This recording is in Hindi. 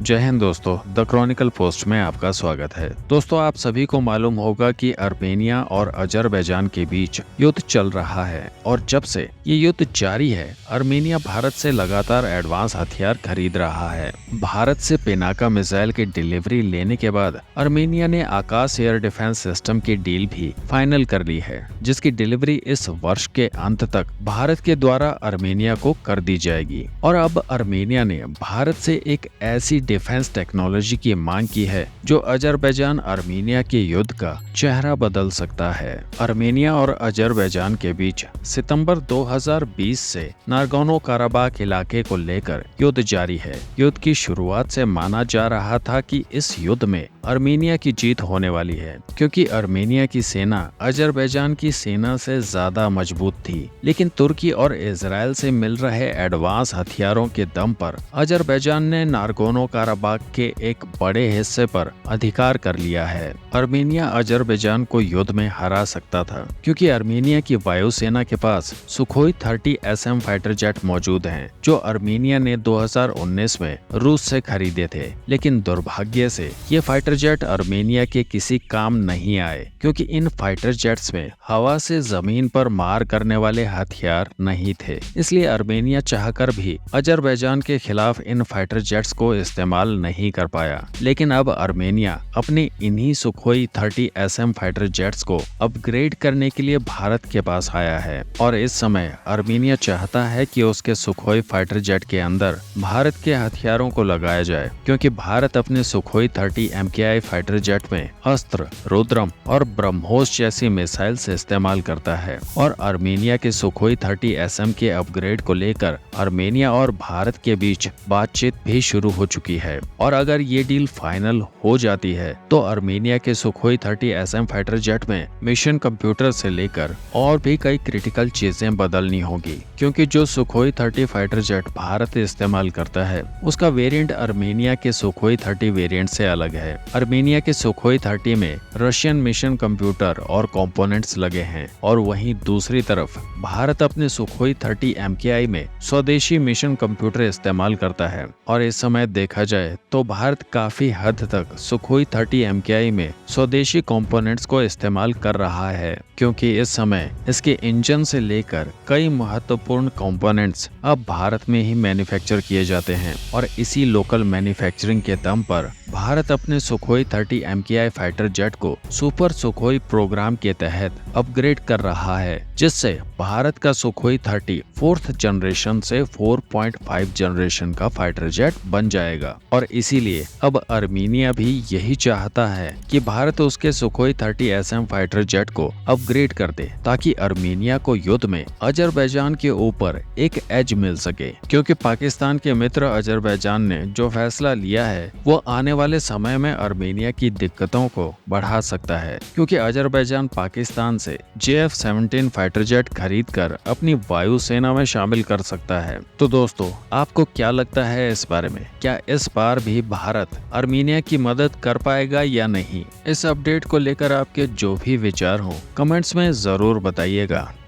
जय हिंद दोस्तों, द क्रॉनिकल पोस्ट में आपका स्वागत है। दोस्तों, आप सभी को मालूम होगा कि अर्मेनिया और अजरबैजान के बीच युद्ध चल रहा है और जब से ये युद्ध जारी है, अर्मेनिया भारत से लगातार एडवांस हथियार खरीद रहा है। भारत से पिनाका मिसाइल की डिलीवरी लेने के बाद अर्मेनिया ने आकाश एयर डिफेंस सिस्टम की डील भी फाइनल कर ली है, जिसकी डिलीवरी इस वर्ष के अंत तक भारत के द्वारा अर्मेनिया को कर दी जाएगी। और अब अर्मेनिया ने भारत से एक ऐसी डिफेंस टेक्नोलॉजी की मांग की है जो अजरबैजान अर्मेनिया के युद्ध का चेहरा बदल सकता है। अर्मेनिया और अजरबैजान के बीच सितंबर 2020 से नागोर्नो काराबाख इलाके को लेकर युद्ध जारी है। युद्ध की शुरुआत से माना जा रहा था कि इस युद्ध में अर्मेनिया की जीत होने वाली है, क्योंकि अर्मेनिया की सेना अजरबैजान की सेना से ज्यादा मजबूत थी। लेकिन तुर्की और इजराइल से मिल रहे एडवांस हथियारों के दम पर अजरबैजान ने नागोर्नो काराबाख के एक बड़े हिस्से पर अधिकार कर लिया है। अर्मेनिया अजरबैजान को युद्ध में हरा सकता था, क्योंकि अर्मेनिया की वायुसेना के पास सुखोई 30 SM फाइटर जेट मौजूद हैं, जो अर्मेनिया ने 2019 में रूस से खरीदे थे। लेकिन दुर्भाग्य से ये फाइटर जेट अर्मेनिया के किसी काम नहीं आए, क्योंकि इन फाइटर जेट्स में हवा से जमीन पर मार करने वाले हथियार नहीं थे। इसलिए अर्मेनिया चाहकर भी अजरबैजान के खिलाफ इन फाइटर जेट्स को इस्तेमाल नहीं कर पाया। लेकिन अब अर्मेनिया अपने इन्हीं सुखोई 30 SM फाइटर जेट्स को अपग्रेड करने के लिए भारत के पास आया है और इस समय अर्मेनिया चाहता है कि उसके सुखोई फाइटर जेट के अंदर भारत के हथियारों को लगाया जाए, क्योंकि भारत अपने सुखोई 30 MKI फाइटर जेट में अस्त्र, रुद्रम और ब्रह्मोस जैसी मिसाइल से इस्तेमाल करता है। और अर्मेनिया के सुखोई 30 SM के अपग्रेड को लेकर अर्मेनिया और भारत के बीच बातचीत भी शुरू हो चुकी है। और अगर ये डील फाइनल हो जाती है तो अर्मेनिया के सुखोई 30 SM फाइटर जेट में मिशन कंप्यूटर से लेकर और भी कई क्रिटिकल चीजें बदलनी होगी, क्योंकि जो सुखोई 30 फाइटर जेट भारत इस्तेमाल करता है उसका वेरिएंट अर्मेनिया के सुखोई 30 वेरिएंट से अलग है। अर्मेनिया के सुखोई 30 में रशियन मिशन कंप्यूटर और कंपोनेंट्स लगे हैं, और वहीं दूसरी तरफ भारत अपने सुखोई 30 MKI में स्वदेशी मिशन कंप्यूटर इस्तेमाल करता है। और इस समय देखा जाए तो भारत काफी हद तक सुखोई 30 MKI में स्वदेशी कंपोनेंट्स को इस्तेमाल कर रहा है, क्योंकि इस समय इसके इंजन से लेकर कई महत्वपूर्ण कंपोनेंट्स अब भारत में ही मैन्युफैक्चर किए जाते हैं। और इसी लोकल मैन्युफैक्चरिंग के दम पर भारत अपने सुखोई 30 MKI फाइटर जेट को सुपर सुखोई प्रोग्राम के तहत अपग्रेड कर रहा है, जिससे भारत का सुखोई 30 4th जनरेशन से 4.5 जनरेशन का फाइटर जेट बन जाएगा। और इसीलिए अब अर्मेनिया भी यही चाहता है कि भारत उसके सुखोई 30 SM फाइटर जेट को अपग्रेड कर दे, ताकि अर्मेनिया को युद्ध में अजरबैजान के ऊपर एक एज मिल सके। क्योंकि पाकिस्तान के मित्र अजरबैजान ने जो फैसला लिया है वो आने वाले समय में अर्मेनिया की दिक्कतों को बढ़ा सकता है, क्योंकि अजरबैजान पाकिस्तान से JF-17 फाइटर जेट खरीद कर अपनी वायुसेना में शामिल कर सकता है। तो दोस्तों, आपको क्या लगता है इस बारे में? क्या इस बार भी भारत अर्मेनिया की मदद कर पाएगा या नहीं? इस अपडेट को लेकर आपके जो भी विचार हो कमेंट्स में जरूर बताइएगा।